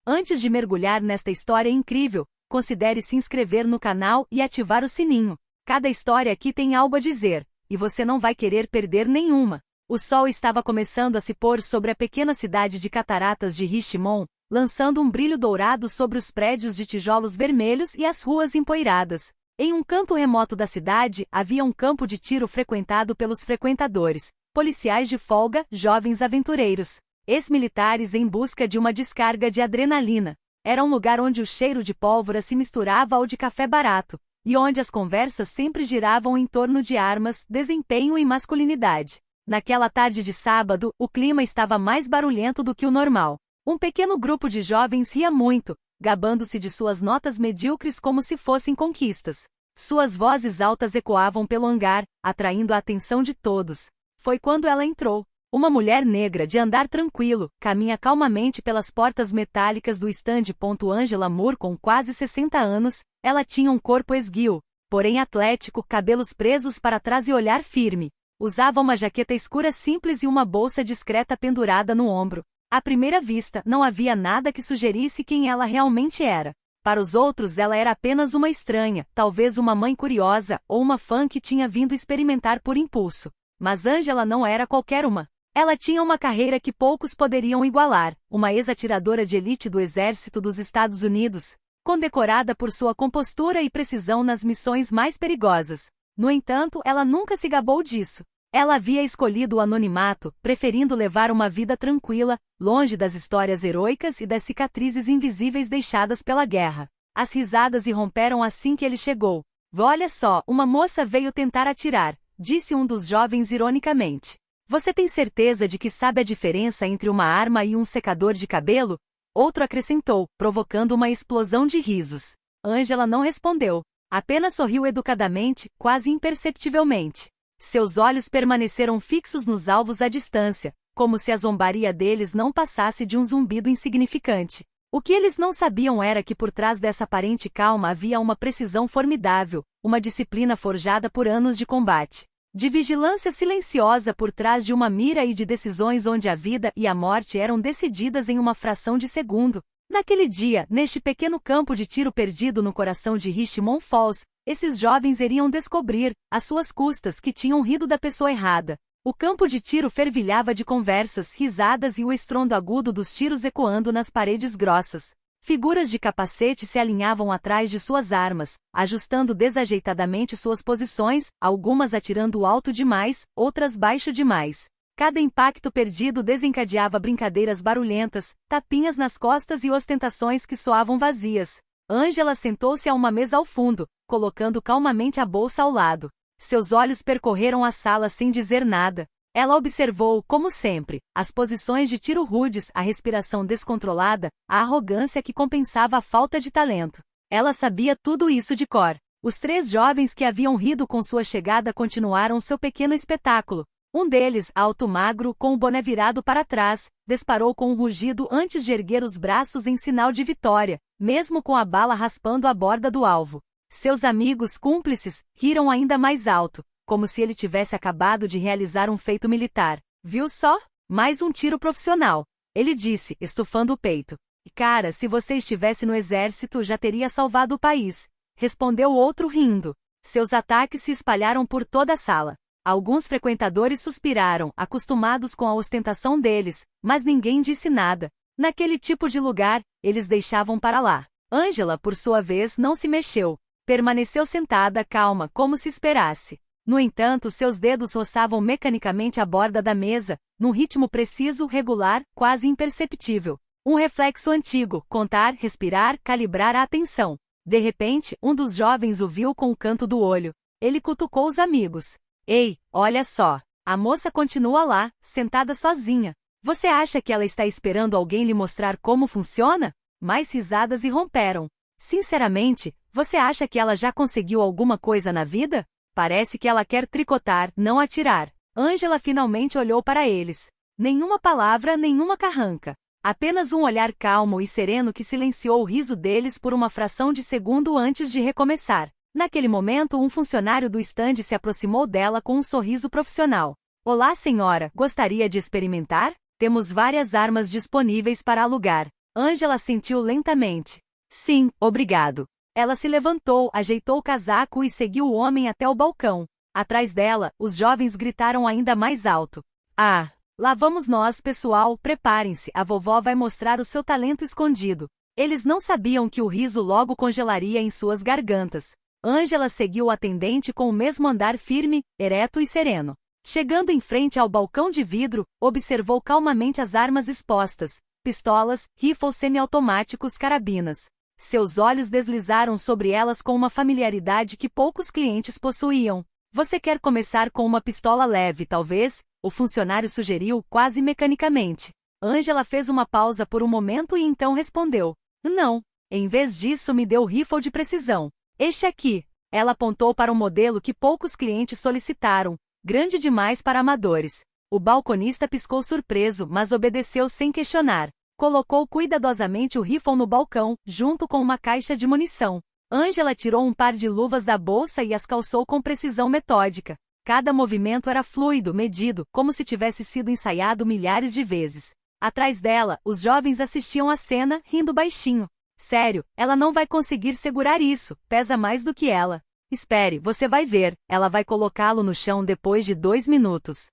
Antes de mergulhar nesta história incrível, considere se inscrever no canal e ativar o sininho. Cada história aqui tem algo a dizer, e você não vai querer perder nenhuma. O sol estava começando a se pôr sobre a pequena cidade de Cataratas de Richmond, lançando um brilho dourado sobre os prédios de tijolos vermelhos e as ruas empoeiradas. Em um canto remoto da cidade, havia um campo de tiro frequentado pelos frequentadores, policiais de folga, jovens aventureiros, ex-militares em busca de uma descarga de adrenalina. Era um lugar onde o cheiro de pólvora se misturava ao de café barato, e onde as conversas sempre giravam em torno de armas, desempenho e masculinidade. Naquela tarde de sábado, o clima estava mais barulhento do que o normal. Um pequeno grupo de jovens ria muito, gabando-se de suas notas medíocres como se fossem conquistas. Suas vozes altas ecoavam pelo hangar, atraindo a atenção de todos. Foi quando ela entrou. Uma mulher negra de andar tranquilo, caminha calmamente pelas portas metálicas do estande. Angela Moore, com quase 60 anos, ela tinha um corpo esguio, porém atlético, cabelos presos para trás e olhar firme. Usava uma jaqueta escura simples e uma bolsa discreta pendurada no ombro. À primeira vista, não havia nada que sugerisse quem ela realmente era. Para os outros ela era apenas uma estranha, talvez uma mãe curiosa, ou uma fã que tinha vindo experimentar por impulso. Mas Angela não era qualquer uma. Ela tinha uma carreira que poucos poderiam igualar, uma ex-atiradora de elite do Exército dos Estados Unidos, condecorada por sua compostura e precisão nas missões mais perigosas. No entanto, ela nunca se gabou disso. Ela havia escolhido o anonimato, preferindo levar uma vida tranquila, longe das histórias heroicas e das cicatrizes invisíveis deixadas pela guerra. As risadas irromperam assim que ele chegou. Olha só, uma moça veio tentar atirar, disse um dos jovens ironicamente. Você tem certeza de que sabe a diferença entre uma arma e um secador de cabelo? Outro acrescentou, provocando uma explosão de risos. Angela não respondeu. Apenas sorriu educadamente, quase imperceptivelmente. Seus olhos permaneceram fixos nos alvos à distância, como se a zombaria deles não passasse de um zumbido insignificante. O que eles não sabiam era que por trás dessa aparente calma havia uma precisão formidável, uma disciplina forjada por anos de combate, de vigilância silenciosa por trás de uma mira e de decisões onde a vida e a morte eram decididas em uma fração de segundo. Naquele dia, neste pequeno campo de tiro perdido no coração de Richmond Falls, esses jovens iriam descobrir, às suas custas, que tinham rido da pessoa errada. O campo de tiro fervilhava de conversas, risadas e o estrondo agudo dos tiros ecoando nas paredes grossas. Figuras de capacete se alinhavam atrás de suas armas, ajustando desajeitadamente suas posições, algumas atirando alto demais, outras baixo demais. Cada impacto perdido desencadeava brincadeiras barulhentas, tapinhas nas costas e ostentações que soavam vazias. Angela sentou-se a uma mesa ao fundo, colocando calmamente a bolsa ao lado. Seus olhos percorreram a sala sem dizer nada. Ela observou, como sempre, as posições de tiro rudes, a respiração descontrolada, a arrogância que compensava a falta de talento. Ela sabia tudo isso de cor. Os três jovens que haviam rido com sua chegada continuaram seu pequeno espetáculo. Um deles, alto magro, com o boné virado para trás, disparou com um rugido antes de erguer os braços em sinal de vitória, mesmo com a bala raspando a borda do alvo. Seus amigos cúmplices riram ainda mais alto, como se ele tivesse acabado de realizar um feito militar. Viu só? Mais um tiro profissional. Ele disse, estufando o peito. Cara, se você estivesse no exército já teria salvado o país. Respondeu o outro rindo. Seus ataques se espalharam por toda a sala. Alguns frequentadores suspiraram, acostumados com a ostentação deles, mas ninguém disse nada. Naquele tipo de lugar, eles deixavam para lá. Angela, por sua vez, não se mexeu. Permaneceu sentada, calma, como se esperasse. No entanto, seus dedos roçavam mecanicamente a borda da mesa, num ritmo preciso, regular, quase imperceptível. Um reflexo antigo, contar, respirar, calibrar a atenção. De repente, um dos jovens o viu com o canto do olho. Ele cutucou os amigos. Ei, olha só. A moça continua lá, sentada sozinha. Você acha que ela está esperando alguém lhe mostrar como funciona? Mais risadas irromperam. Sinceramente, você acha que ela já conseguiu alguma coisa na vida? Parece que ela quer tricotar, não atirar. Angela finalmente olhou para eles. Nenhuma palavra, nenhuma carranca. Apenas um olhar calmo e sereno que silenciou o riso deles por uma fração de segundo antes de recomeçar. Naquele momento, um funcionário do estande se aproximou dela com um sorriso profissional. Olá, senhora, gostaria de experimentar? Temos várias armas disponíveis para alugar. Angela sentiu lentamente. Sim, obrigado. Ela se levantou, ajeitou o casaco e seguiu o homem até o balcão. Atrás dela, os jovens gritaram ainda mais alto. Ah! Lá vamos nós, pessoal, preparem-se, a vovó vai mostrar o seu talento escondido. Eles não sabiam que o riso logo congelaria em suas gargantas. Angela seguiu o atendente com o mesmo andar firme, ereto e sereno. Chegando em frente ao balcão de vidro, observou calmamente as armas expostas, pistolas, rifles semiautomáticos, carabinas. Seus olhos deslizaram sobre elas com uma familiaridade que poucos clientes possuíam. Você quer começar com uma pistola leve, talvez? O funcionário sugeriu quase mecanicamente. Angela fez uma pausa por um momento e então respondeu. Não. Em vez disso, me deu o rifle de precisão. Este aqui. Ela apontou para um modelo que poucos clientes solicitaram, grande demais para amadores. O balconista piscou surpreso, mas obedeceu sem questionar. Colocou cuidadosamente o rifle no balcão, junto com uma caixa de munição. Angela tirou um par de luvas da bolsa e as calçou com precisão metódica. Cada movimento era fluido, medido, como se tivesse sido ensaiado milhares de vezes. Atrás dela, os jovens assistiam à cena, rindo baixinho. Sério, ela não vai conseguir segurar isso, pesa mais do que ela. Espere, você vai ver, ela vai colocá-lo no chão depois de 2 minutos.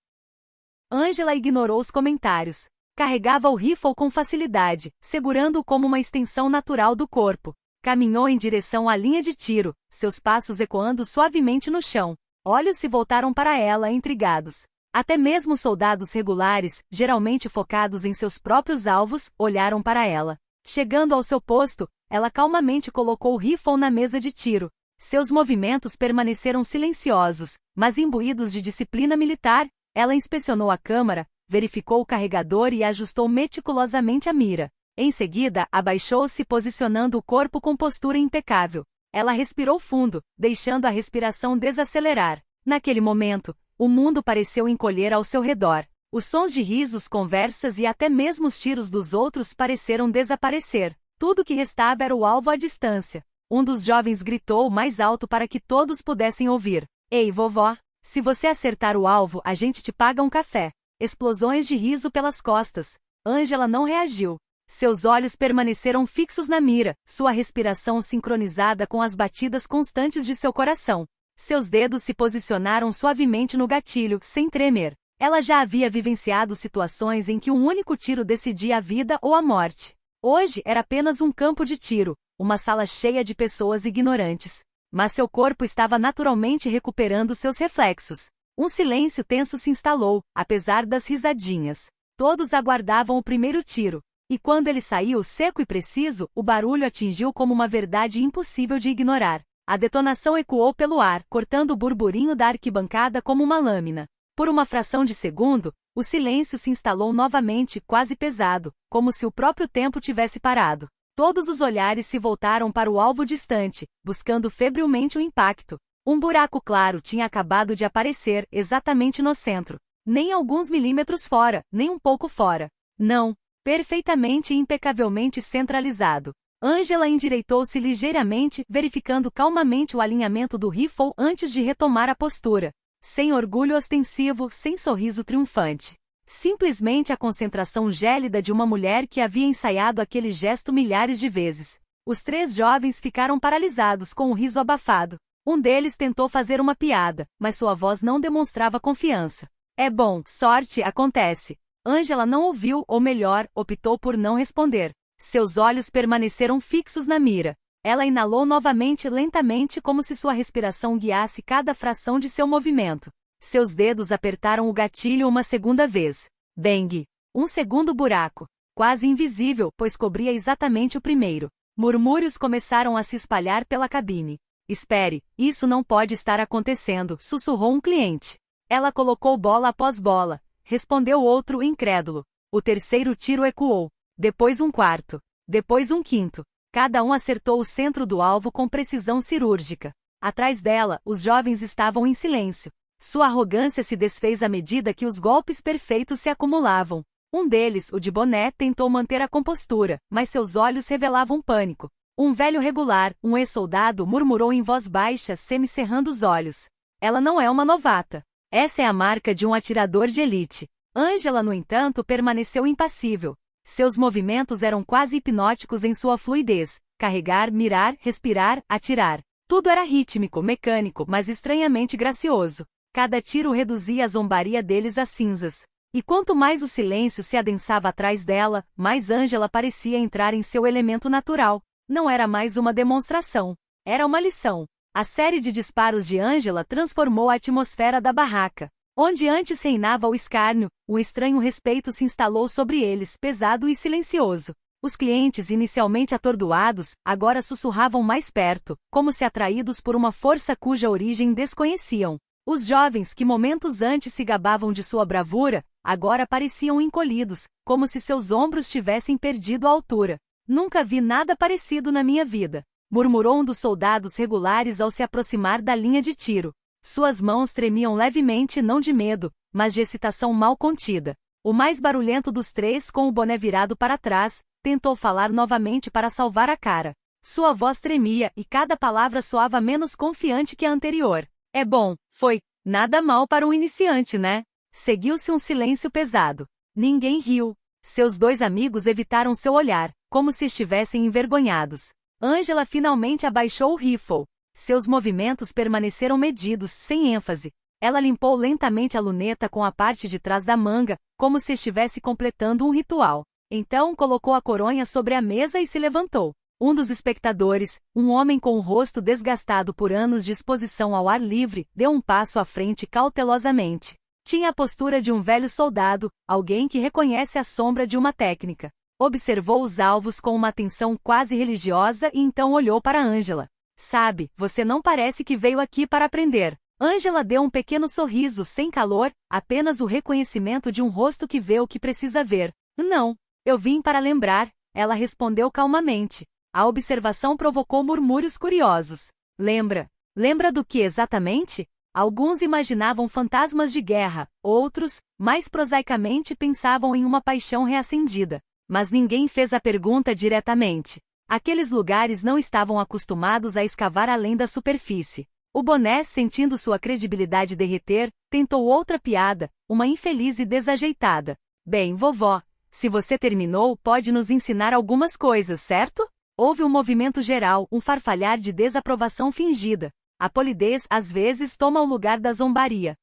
Angela ignorou os comentários. Carregava o rifle com facilidade, segurando-o como uma extensão natural do corpo. Caminhou em direção à linha de tiro, seus passos ecoando suavemente no chão. Olhos se voltaram para ela, intrigados. Até mesmo soldados regulares, geralmente focados em seus próprios alvos, olharam para ela. Chegando ao seu posto, ela calmamente colocou o rifle na mesa de tiro. Seus movimentos permaneceram silenciosos, mas imbuídos de disciplina militar. Ela inspecionou a câmara, verificou o carregador e ajustou meticulosamente a mira. Em seguida, abaixou-se posicionando o corpo com postura impecável. Ela respirou fundo, deixando a respiração desacelerar. Naquele momento, o mundo pareceu encolher ao seu redor. Os sons de risos, conversas e até mesmo os tiros dos outros pareceram desaparecer. Tudo que restava era o alvo à distância. Um dos jovens gritou mais alto para que todos pudessem ouvir. Ei, vovó, se você acertar o alvo, a gente te paga um café. Explosões de riso pelas costas. Angela não reagiu. Seus olhos permaneceram fixos na mira, sua respiração sincronizada com as batidas constantes de seu coração. Seus dedos se posicionaram suavemente no gatilho, sem tremer. Ela já havia vivenciado situações em que um único tiro decidia a vida ou a morte. Hoje era apenas um campo de tiro, uma sala cheia de pessoas ignorantes. Mas seu corpo estava naturalmente recuperando seus reflexos. Um silêncio tenso se instalou, apesar das risadinhas. Todos aguardavam o primeiro tiro. E quando ele saiu seco e preciso, o barulho atingiu como uma verdade impossível de ignorar. A detonação ecoou pelo ar, cortando o burburinho da arquibancada como uma lâmina. Por uma fração de segundo, o silêncio se instalou novamente, quase pesado, como se o próprio tempo tivesse parado. Todos os olhares se voltaram para o alvo distante, buscando febrilmente o impacto. Um buraco claro tinha acabado de aparecer, exatamente no centro. Nem alguns milímetros fora, nem um pouco fora. Não. Perfeitamente e impecavelmente centralizado. Angela endireitou-se ligeiramente, verificando calmamente o alinhamento do rifle antes de retomar a postura. Sem orgulho ostensivo, sem sorriso triunfante. Simplesmente a concentração gélida de uma mulher que havia ensaiado aquele gesto milhares de vezes. Os 3 jovens ficaram paralisados com o riso abafado. Um deles tentou fazer uma piada, mas sua voz não demonstrava confiança. É bom, sorte, acontece. Angela não ouviu, ou melhor, optou por não responder. Seus olhos permaneceram fixos na mira. Ela inalou novamente lentamente como se sua respiração guiasse cada fração de seu movimento. Seus dedos apertaram o gatilho uma segunda vez. Bang! Um segundo buraco. Quase invisível, pois cobria exatamente o primeiro. Murmúrios começaram a se espalhar pela cabine. Espere, isso não pode estar acontecendo, sussurrou um cliente. Ela colocou bola após bola. Respondeu outro, incrédulo. O terceiro tiro ecoou. Depois um quarto. Depois um quinto. Cada um acertou o centro do alvo com precisão cirúrgica. Atrás dela, os jovens estavam em silêncio. Sua arrogância se desfez à medida que os golpes perfeitos se acumulavam. Um deles, o de boné, tentou manter a compostura, mas seus olhos revelavam pânico. Um velho regular, um ex-soldado, murmurou em voz baixa, semicerrando os olhos. Ela não é uma novata. Essa é a marca de um atirador de elite. Angela, no entanto, permaneceu impassível. Seus movimentos eram quase hipnóticos em sua fluidez. Carregar, mirar, respirar, atirar. Tudo era rítmico, mecânico, mas estranhamente gracioso. Cada tiro reduzia a zombaria deles a cinzas. E quanto mais o silêncio se adensava atrás dela, mais Ângela parecia entrar em seu elemento natural. Não era mais uma demonstração. Era uma lição. A série de disparos de Ângela transformou a atmosfera da barraca. Onde antes reinava o escárnio, um estranho respeito se instalou sobre eles, pesado e silencioso. Os clientes, inicialmente atordoados, agora sussurravam mais perto, como se atraídos por uma força cuja origem desconheciam. Os jovens que momentos antes se gabavam de sua bravura, agora pareciam encolhidos, como se seus ombros tivessem perdido a altura. Nunca vi nada parecido na minha vida, murmurou um dos soldados regulares ao se aproximar da linha de tiro. Suas mãos tremiam levemente, não de medo, mas de excitação mal contida. O mais barulhento dos três, com o boné virado para trás, tentou falar novamente para salvar a cara. Sua voz tremia e cada palavra soava menos confiante que a anterior. É bom, foi. Nada mal para um iniciante, né? Seguiu-se um silêncio pesado. Ninguém riu. Seus dois amigos evitaram seu olhar, como se estivessem envergonhados. Ângela finalmente abaixou o rifle. Seus movimentos permaneceram medidos, sem ênfase. Ela limpou lentamente a luneta com a parte de trás da manga, como se estivesse completando um ritual. Então colocou a coronha sobre a mesa e se levantou. Um dos espectadores, um homem com o rosto desgastado por anos de exposição ao ar livre, deu um passo à frente cautelosamente. Tinha a postura de um velho soldado, alguém que reconhece a sombra de uma técnica. Observou os alvos com uma atenção quase religiosa e então olhou para Ângela. Sabe, você não parece que veio aqui para aprender. Ângela deu um pequeno sorriso sem calor, apenas o reconhecimento de um rosto que vê o que precisa ver. Não, eu vim para lembrar, ela respondeu calmamente. A observação provocou murmúrios curiosos. Lembra? Lembra do que exatamente? Alguns imaginavam fantasmas de guerra, outros, mais prosaicamente, pensavam em uma paixão reacendida. Mas ninguém fez a pergunta diretamente. Aqueles lugares não estavam acostumados a escavar além da superfície. O boné, sentindo sua credibilidade derreter, tentou outra piada, uma infeliz e desajeitada. Bem, vovó, se você terminou, pode nos ensinar algumas coisas, certo? Houve um movimento geral, um farfalhar de desaprovação fingida. A polidez, às vezes, toma o lugar da zombaria.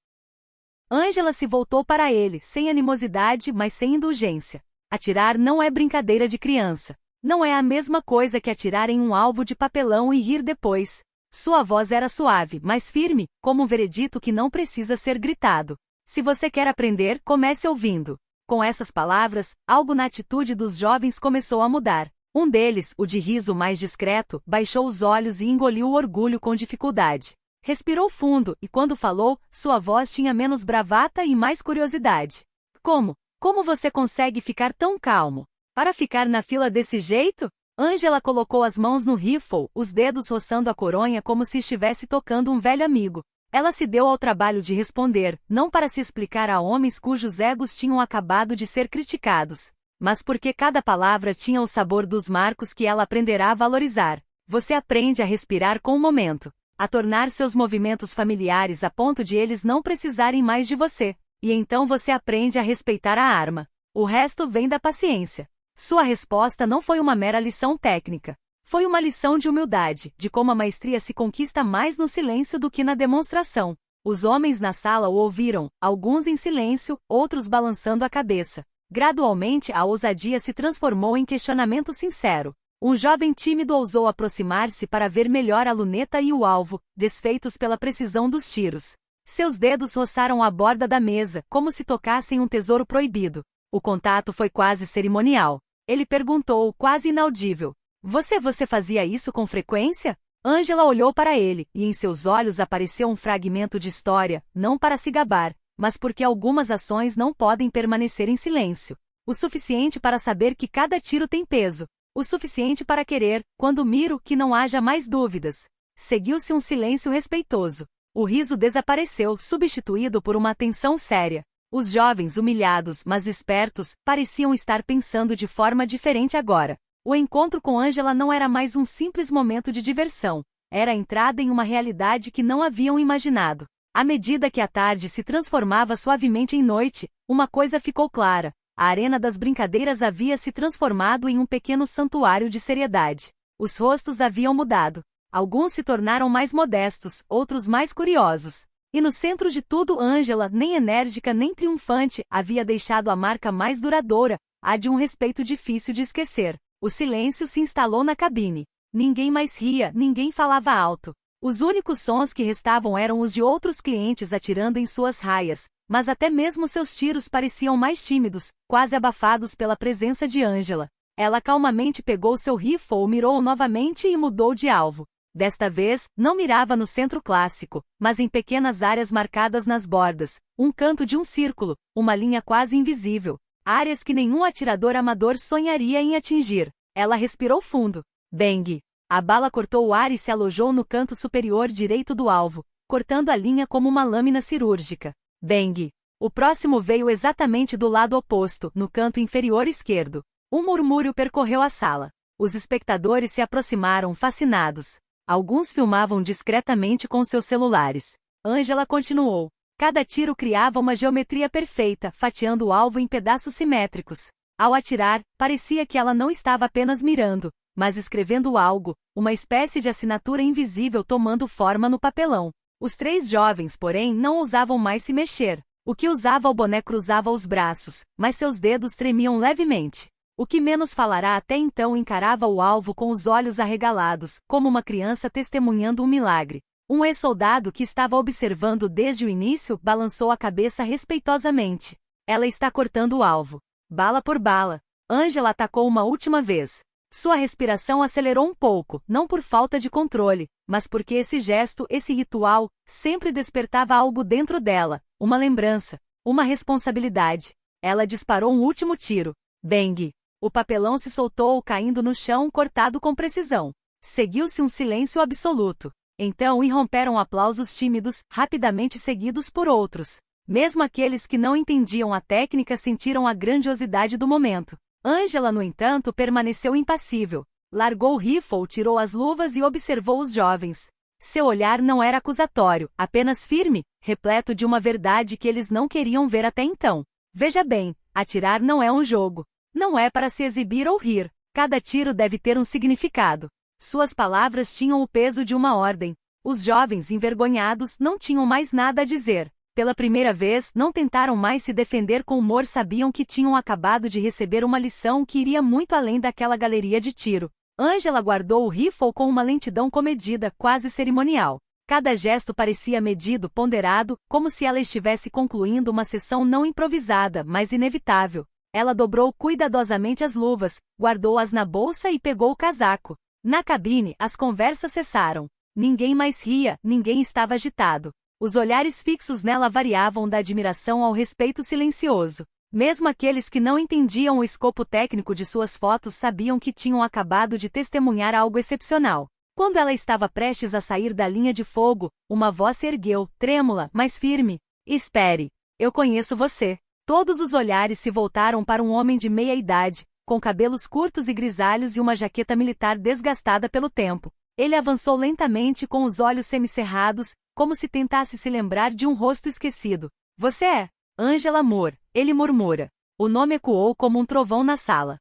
Ângela se voltou para ele, sem animosidade, mas sem indulgência. Atirar não é brincadeira de criança. Não é a mesma coisa que atirar em um alvo de papelão e rir depois. Sua voz era suave, mas firme, como um veredito que não precisa ser gritado. Se você quer aprender, comece ouvindo. Com essas palavras, algo na atitude dos jovens começou a mudar. Um deles, o de riso mais discreto, baixou os olhos e engoliu o orgulho com dificuldade. Respirou fundo e, quando falou, sua voz tinha menos bravata e mais curiosidade. Como? Como você consegue ficar tão calmo? Para ficar na fila desse jeito? Ângela colocou as mãos no rifle, os dedos roçando a coronha como se estivesse tocando um velho amigo. Ela se deu ao trabalho de responder, não para se explicar a homens cujos egos tinham acabado de ser criticados, mas porque cada palavra tinha o sabor dos marcos que ela aprenderá a valorizar. Você aprende a respirar com o momento, a tornar seus movimentos familiares a ponto de eles não precisarem mais de você, e então você aprende a respeitar a arma. O resto vem da paciência. Sua resposta não foi uma mera lição técnica. Foi uma lição de humildade, de como a maestria se conquista mais no silêncio do que na demonstração. Os homens na sala o ouviram, alguns em silêncio, outros balançando a cabeça. Gradualmente a ousadia se transformou em questionamento sincero. Um jovem tímido ousou aproximar-se para ver melhor a luneta e o alvo, desfeitos pela precisão dos tiros. Seus dedos roçaram a borda da mesa, como se tocassem um tesouro proibido. O contato foi quase cerimonial. Ele perguntou, quase inaudível. Você fazia isso com frequência? Ângela olhou para ele, e em seus olhos apareceu um fragmento de história, não para se gabar, mas porque algumas ações não podem permanecer em silêncio. O suficiente para saber que cada tiro tem peso. O suficiente para querer, quando miro, que não haja mais dúvidas. Seguiu-se um silêncio respeitoso. O riso desapareceu, substituído por uma atenção séria. Os jovens, humilhados, mas espertos, pareciam estar pensando de forma diferente agora. O encontro com Ângela não era mais um simples momento de diversão. Era a entrada em uma realidade que não haviam imaginado. À medida que a tarde se transformava suavemente em noite, uma coisa ficou clara. A arena das brincadeiras havia se transformado em um pequeno santuário de seriedade. Os rostos haviam mudado. Alguns se tornaram mais modestos, outros mais curiosos. E no centro de tudo, Ângela, nem enérgica nem triunfante, havia deixado a marca mais duradoura, a de um respeito difícil de esquecer. O silêncio se instalou na cabine. Ninguém mais ria, ninguém falava alto. Os únicos sons que restavam eram os de outros clientes atirando em suas raias, mas até mesmo seus tiros pareciam mais tímidos, quase abafados pela presença de Ângela. Ela calmamente pegou seu rifle, mirou novamente e mudou de alvo. Desta vez, não mirava no centro clássico, mas em pequenas áreas marcadas nas bordas, um canto de um círculo, uma linha quase invisível. Áreas que nenhum atirador amador sonharia em atingir. Ela respirou fundo. Bang! A bala cortou o ar e se alojou no canto superior direito do alvo, cortando a linha como uma lâmina cirúrgica. Bang! O próximo veio exatamente do lado oposto, no canto inferior esquerdo. Um murmúrio percorreu a sala. Os espectadores se aproximaram, fascinados. Alguns filmavam discretamente com seus celulares. Ângela continuou. Cada tiro criava uma geometria perfeita, fatiando o alvo em pedaços simétricos. Ao atirar, parecia que ela não estava apenas mirando, mas escrevendo algo, uma espécie de assinatura invisível tomando forma no papelão. Os 3 jovens, porém, não ousavam mais se mexer. O que usava o boné cruzava os braços, mas seus dedos tremiam levemente. O que menos falará até então encarava o alvo com os olhos arregalados, como uma criança testemunhando um milagre. Um ex-soldado que estava observando desde o início balançou a cabeça respeitosamente. Ela está cortando o alvo. Bala por bala. Ângela atacou uma última vez. Sua respiração acelerou um pouco, não por falta de controle, mas porque esse gesto, esse ritual, sempre despertava algo dentro dela, uma lembrança, uma responsabilidade. Ela disparou um último tiro. Bang! O papelão se soltou caindo no chão cortado com precisão. Seguiu-se um silêncio absoluto. Então irromperam aplausos tímidos, rapidamente seguidos por outros. Mesmo aqueles que não entendiam a técnica sentiram a grandiosidade do momento. Ângela, no entanto, permaneceu impassível. Largou o rifle, tirou as luvas e observou os jovens. Seu olhar não era acusatório, apenas firme, repleto de uma verdade que eles não queriam ver até então. Veja bem, atirar não é um jogo. Não é para se exibir ou rir. Cada tiro deve ter um significado. Suas palavras tinham o peso de uma ordem. Os jovens, envergonhados, não tinham mais nada a dizer. Pela primeira vez, não tentaram mais se defender com humor, sabiam que tinham acabado de receber uma lição que iria muito além daquela galeria de tiro. Ângela guardou o rifle com uma lentidão comedida, quase cerimonial. Cada gesto parecia medido, ponderado, como se ela estivesse concluindo uma sessão não improvisada, mas inevitável. Ela dobrou cuidadosamente as luvas, guardou-as na bolsa e pegou o casaco. Na cabine, as conversas cessaram. Ninguém mais ria, ninguém estava agitado. Os olhares fixos nela variavam da admiração ao respeito silencioso. Mesmo aqueles que não entendiam o escopo técnico de suas fotos sabiam que tinham acabado de testemunhar algo excepcional. Quando ela estava prestes a sair da linha de fogo, uma voz se ergueu, trêmula, mas firme. Espere. Eu conheço você. Todos os olhares se voltaram para um homem de meia idade, com cabelos curtos e grisalhos e uma jaqueta militar desgastada pelo tempo. Ele avançou lentamente com os olhos semicerrados, como se tentasse se lembrar de um rosto esquecido. Você é Ângela Moore, ele murmura. O nome ecoou como um trovão na sala.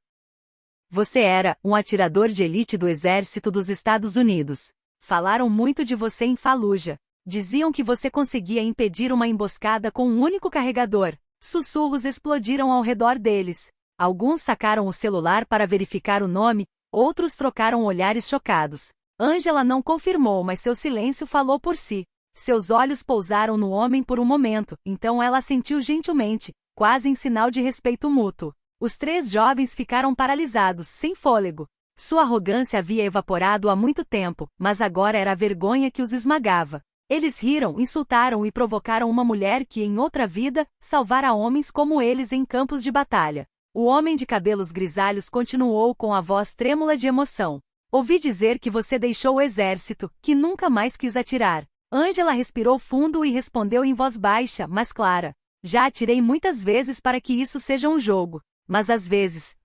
Você era um atirador de elite do exército dos Estados Unidos. Falaram muito de você em Fallujah. Diziam que você conseguia impedir uma emboscada com um único carregador. Sussurros explodiram ao redor deles. Alguns sacaram o celular para verificar o nome, outros trocaram olhares chocados. Ângela não confirmou, mas seu silêncio falou por si. Seus olhos pousaram no homem por um momento, então ela assentiu gentilmente, quase em sinal de respeito mútuo. Os 3 jovens ficaram paralisados, sem fôlego. Sua arrogância havia evaporado há muito tempo, mas agora era a vergonha que os esmagava. Eles riram, insultaram e provocaram uma mulher que, em outra vida, salvara homens como eles em campos de batalha. O homem de cabelos grisalhos continuou com a voz trêmula de emoção. Ouvi dizer que você deixou o exército, que nunca mais quis atirar. Ângela respirou fundo e respondeu em voz baixa, mas clara. Já atirei muitas vezes para que isso seja um jogo. Mas às vezes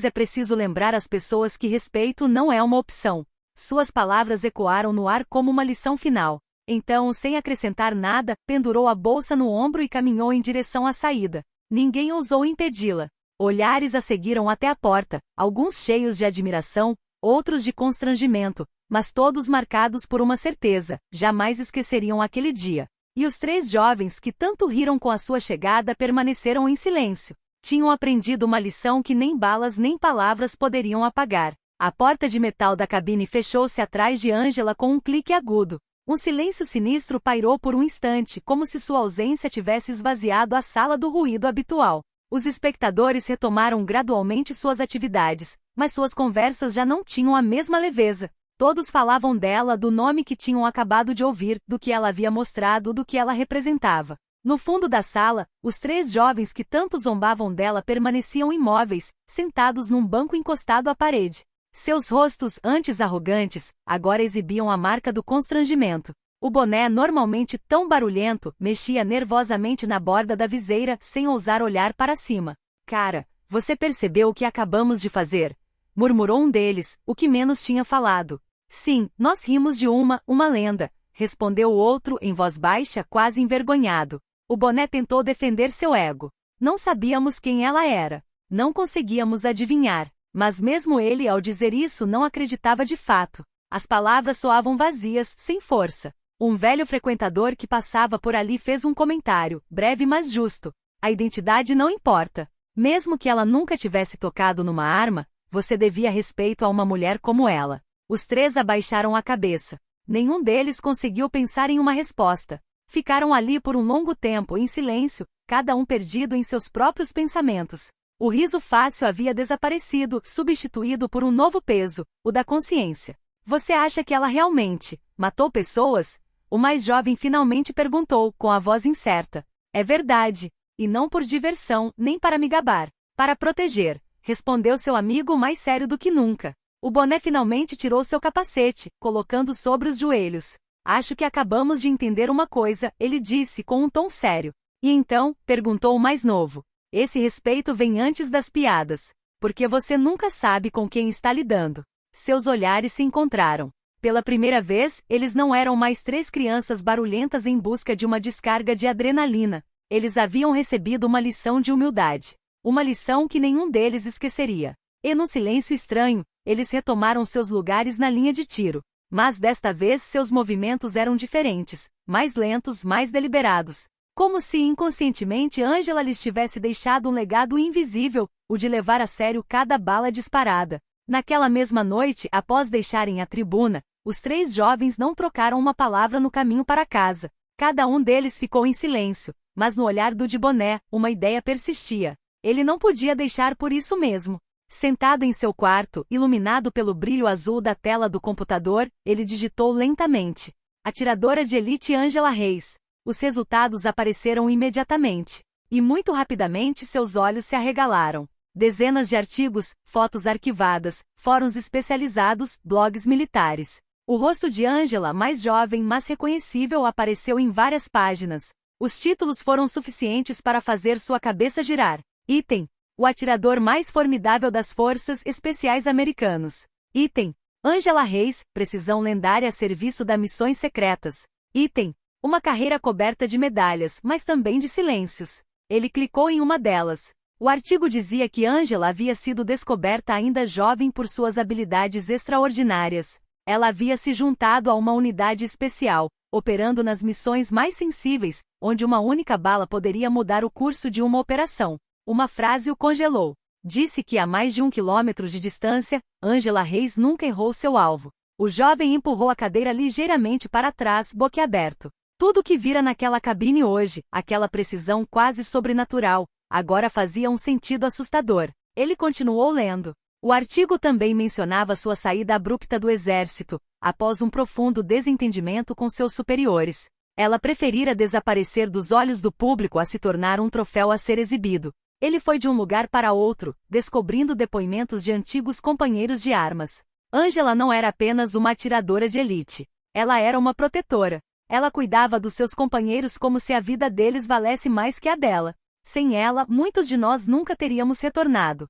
é preciso lembrar às pessoas que respeito não é uma opção. Suas palavras ecoaram no ar como uma lição final. Então, sem acrescentar nada, pendurou a bolsa no ombro e caminhou em direção à saída. Ninguém ousou impedi-la. Olhares a seguiram até a porta, alguns cheios de admiração, outros de constrangimento, mas todos marcados por uma certeza: jamais esqueceriam aquele dia. E os 3 jovens que tanto riram com a sua chegada permaneceram em silêncio. Tinham aprendido uma lição que nem balas nem palavras poderiam apagar. A porta de metal da cabine fechou-se atrás de Angela com um clique agudo. Um silêncio sinistro pairou por um instante, como se sua ausência tivesse esvaziado a sala do ruído habitual. Os espectadores retomaram gradualmente suas atividades, mas suas conversas já não tinham a mesma leveza. Todos falavam dela, do nome que tinham acabado de ouvir, do que ela havia mostrado, do que ela representava. No fundo da sala, os 3 jovens que tanto zombavam dela permaneciam imóveis, sentados num banco encostado à parede. Seus rostos, antes arrogantes, agora exibiam a marca do constrangimento. O boné, normalmente tão barulhento, mexia nervosamente na borda da viseira, sem ousar olhar para cima. Cara, você percebeu o que acabamos de fazer? Murmurou um deles, o que menos tinha falado. Sim, nós rimos de uma lenda, respondeu o outro em voz baixa, quase envergonhado. O boné tentou defender seu ego. Não sabíamos quem ela era. Não conseguíamos adivinhar. Mas mesmo ele, ao dizer isso, não acreditava de fato. As palavras soavam vazias, sem força. Um velho frequentador que passava por ali fez um comentário, breve mas justo. A identidade não importa. Mesmo que ela nunca tivesse tocado numa arma, você devia respeito a uma mulher como ela. Os 3 abaixaram a cabeça. Nenhum deles conseguiu pensar em uma resposta. Ficaram ali por um longo tempo, em silêncio, cada um perdido em seus próprios pensamentos. O riso fácil havia desaparecido, substituído por um novo peso, o da consciência. Você acha que ela realmente matou pessoas? O mais jovem finalmente perguntou, com a voz incerta. É verdade. E não por diversão, nem para me gabar. Para proteger, respondeu seu amigo mais sério do que nunca. O boné finalmente tirou seu capacete, colocando sobre os joelhos. Acho que acabamos de entender uma coisa, ele disse com um tom sério. E então, perguntou o mais novo. Esse respeito vem antes das piadas. Porque você nunca sabe com quem está lidando. Seus olhares se encontraram. Pela primeira vez, eles não eram mais 3 crianças barulhentas em busca de uma descarga de adrenalina. Eles haviam recebido uma lição de humildade. Uma lição que nenhum deles esqueceria. E num silêncio estranho, eles retomaram seus lugares na linha de tiro. Mas desta vez seus movimentos eram diferentes, mais lentos, mais deliberados. Como se inconscientemente Angela lhes tivesse deixado um legado invisível, o de levar a sério cada bala disparada. Naquela mesma noite, após deixarem a tribuna, os 3 jovens não trocaram uma palavra no caminho para casa. Cada um deles ficou em silêncio, mas no olhar do de boné, uma ideia persistia. Ele não podia deixar por isso mesmo. Sentado em seu quarto, iluminado pelo brilho azul da tela do computador, ele digitou lentamente. Atiradora de elite Angela Reis. Os resultados apareceram imediatamente. E muito rapidamente seus olhos se arregalaram. Dezenas de artigos, fotos arquivadas, fóruns especializados, blogs militares. O rosto de Angela, mais jovem mas reconhecível, apareceu em várias páginas. Os títulos foram suficientes para fazer sua cabeça girar. Item: o atirador mais formidável das Forças Especiais Americanos. Item: Angela Reis, precisão lendária a serviço das missões secretas. Item: uma carreira coberta de medalhas, mas também de silêncios. Ele clicou em uma delas. O artigo dizia que Angela havia sido descoberta ainda jovem por suas habilidades extraordinárias. Ela havia se juntado a uma unidade especial, operando nas missões mais sensíveis, onde uma única bala poderia mudar o curso de uma operação. Uma frase o congelou. Disse que a mais de 1 quilômetro de distância, Angela Reis nunca errou seu alvo. O jovem empurrou a cadeira ligeiramente para trás, boquiaberto. Tudo o que vira naquela cabine hoje, aquela precisão quase sobrenatural, agora fazia um sentido assustador. Ele continuou lendo. O artigo também mencionava sua saída abrupta do exército, após um profundo desentendimento com seus superiores. Ela preferira desaparecer dos olhos do público a se tornar um troféu a ser exibido. Ele foi de um lugar para outro, descobrindo depoimentos de antigos companheiros de armas. Angela não era apenas uma atiradora de elite. Ela era uma protetora. Ela cuidava dos seus companheiros como se a vida deles valesse mais que a dela. Sem ela, muitos de nós nunca teríamos retornado.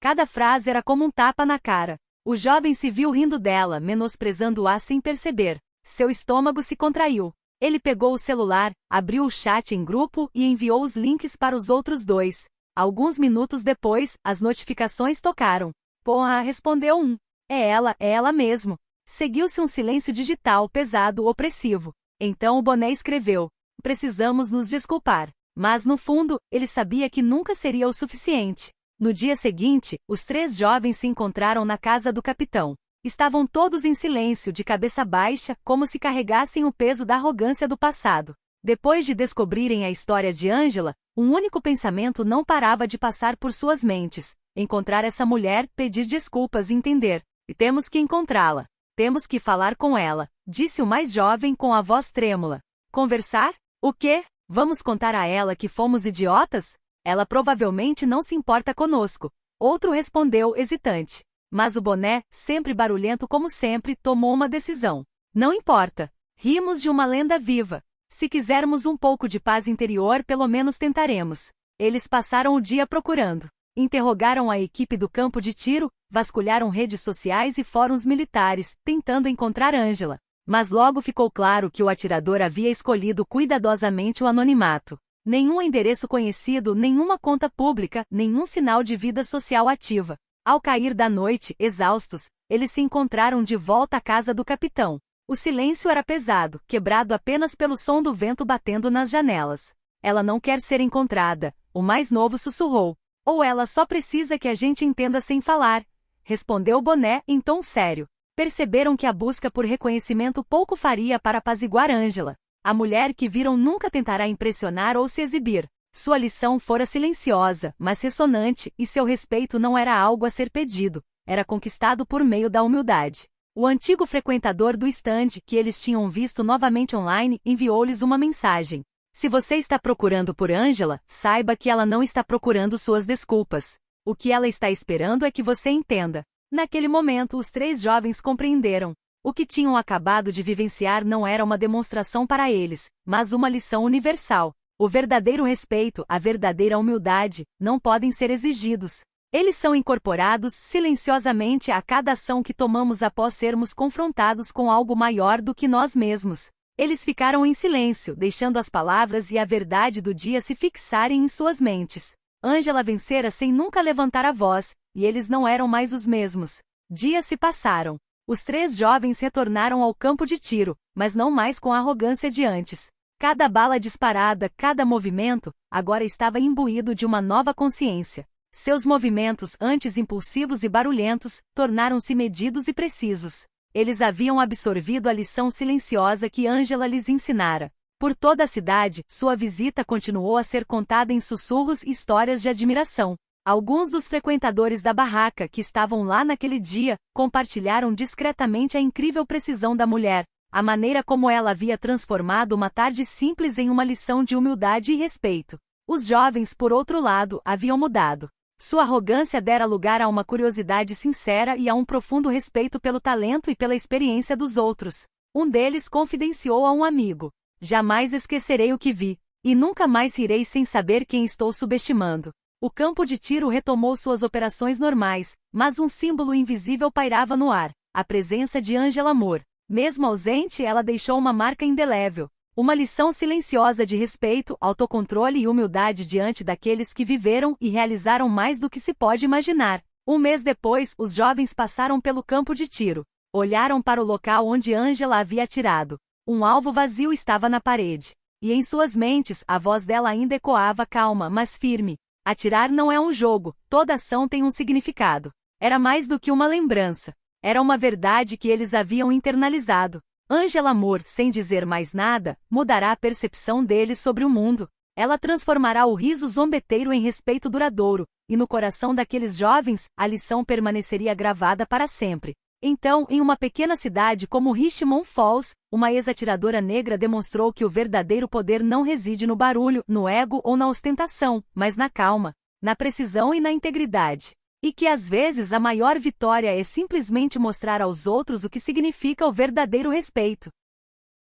Cada frase era como um tapa na cara. O jovem se viu rindo dela, menosprezando-a sem perceber. Seu estômago se contraiu. Ele pegou o celular, abriu o chat em grupo e enviou os links para os outros 2. Alguns minutos depois, as notificações tocaram. Porra, respondeu um. É ela mesmo. Seguiu-se um silêncio digital pesado, opressivo. Então o Boné escreveu: precisamos nos desculpar. Mas no fundo, ele sabia que nunca seria o suficiente. No dia seguinte, os 3 jovens se encontraram na casa do capitão. Estavam todos em silêncio, de cabeça baixa, como se carregassem o peso da arrogância do passado. Depois de descobrirem a história de Ângela, um único pensamento não parava de passar por suas mentes: encontrar essa mulher, pedir desculpas e entender. E temos que encontrá-la. Temos que falar com ela, disse o mais jovem com a voz trêmula. Conversar? O quê? Vamos contar a ela que fomos idiotas? Ela provavelmente não se importa conosco. Outro respondeu, hesitante. Mas o Boné, sempre barulhento como sempre, tomou uma decisão. Não importa. Rimos de uma lenda viva. Se quisermos um pouco de paz interior, pelo menos tentaremos. Eles passaram o dia procurando. Interrogaram a equipe do campo de tiro, vasculharam redes sociais e fóruns militares, tentando encontrar Ângela. Mas logo ficou claro que o atirador havia escolhido cuidadosamente o anonimato. Nenhum endereço conhecido, nenhuma conta pública, nenhum sinal de vida social ativa. Ao cair da noite, exaustos, eles se encontraram de volta à casa do capitão. O silêncio era pesado, quebrado apenas pelo som do vento batendo nas janelas. Ela não quer ser encontrada, o mais novo sussurrou. Ou ela só precisa que a gente entenda sem falar, respondeu Boné em tom sério. Perceberam que a busca por reconhecimento pouco faria para apaziguar Ângela. A mulher que viram nunca tentará impressionar ou se exibir. Sua lição fora silenciosa, mas ressonante, e seu respeito não era algo a ser pedido, era conquistado por meio da humildade. O antigo frequentador do stand, que eles tinham visto novamente online, enviou-lhes uma mensagem. Se você está procurando por Ângela, saiba que ela não está procurando suas desculpas. O que ela está esperando é que você entenda. Naquele momento, os 3 jovens compreenderam. O que tinham acabado de vivenciar não era uma demonstração para eles, mas uma lição universal. O verdadeiro respeito, a verdadeira humildade, não podem ser exigidos. Eles são incorporados silenciosamente a cada ação que tomamos após sermos confrontados com algo maior do que nós mesmos. Eles ficaram em silêncio, deixando as palavras e a verdade do dia se fixarem em suas mentes. Ângela vencera sem nunca levantar a voz, e eles não eram mais os mesmos. Dias se passaram. Os 3 jovens retornaram ao campo de tiro, mas não mais com a arrogância de antes. Cada bala disparada, cada movimento, agora estava imbuído de uma nova consciência. Seus movimentos, antes impulsivos e barulhentos, tornaram-se medidos e precisos. Eles haviam absorvido a lição silenciosa que Ângela lhes ensinara. Por toda a cidade, sua visita continuou a ser contada em sussurros e histórias de admiração. Alguns dos frequentadores da barraca que estavam lá naquele dia, compartilharam discretamente a incrível precisão da mulher, a maneira como ela havia transformado uma tarde simples em uma lição de humildade e respeito. Os jovens, por outro lado, haviam mudado. Sua arrogância dera lugar a uma curiosidade sincera e a um profundo respeito pelo talento e pela experiência dos outros. Um deles confidenciou a um amigo: jamais esquecerei o que vi, e nunca mais irei sem saber quem estou subestimando. O campo de tiro retomou suas operações normais, mas um símbolo invisível pairava no ar: a presença de Ângela Moore. Mesmo ausente, ela deixou uma marca indelével. Uma lição silenciosa de respeito, autocontrole e humildade diante daqueles que viveram e realizaram mais do que se pode imaginar. Um mês depois, os jovens passaram pelo campo de tiro. Olharam para o local onde Ângela havia atirado. Um alvo vazio estava na parede. E em suas mentes, a voz dela ainda ecoava calma, mas firme. Atirar não é um jogo, toda ação tem um significado. Era mais do que uma lembrança. Era uma verdade que eles haviam internalizado. Ângela Moore, sem dizer mais nada, mudará a percepção deles sobre o mundo. Ela transformará o riso zombeteiro em respeito duradouro, e no coração daqueles jovens, a lição permaneceria gravada para sempre. Então, em uma pequena cidade como Richmond Falls, uma ex-atiradora negra demonstrou que o verdadeiro poder não reside no barulho, no ego ou na ostentação, mas na calma, na precisão e na integridade. E que às vezes a maior vitória é simplesmente mostrar aos outros o que significa o verdadeiro respeito.